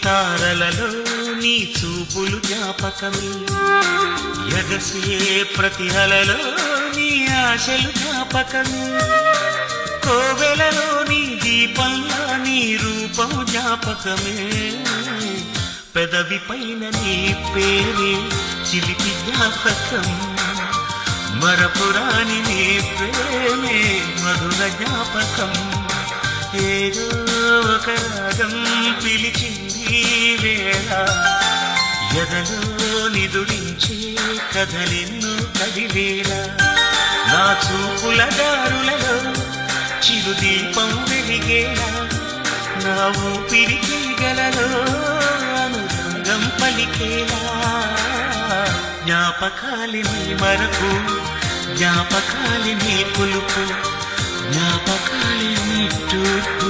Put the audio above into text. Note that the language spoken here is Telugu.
తారలలో నీ చూపులు జ్ఞాపకమే, ఎగసే ప్రతి అలలో నీ ఆశలు జ్ఞాపకమే, కోవెలలో నీ దీపంలా నీ రూపం జ్ఞాపకమే, పెదవి పైన నీ పేరే చిలిపి జ్ఞాపకం, మరపురాని నీ ప్రేమే మధుర జ్ఞాపకం. ఏదో ఒక రాగం పిలిచింది వేళ, ఎదలో నిదురించే కథలెన్నో కదివేళ, నా చూపుల దారులలో చిరుదీపం వెలిగేలా, నా ఊపిరికి గలలో అనురంగం పలికేలా, జ్ఞాపకాలి నీ మరకు, జ్ఞాపకాలి నీ పులుపు, జ్ఞాపకాలి నీ చూపు.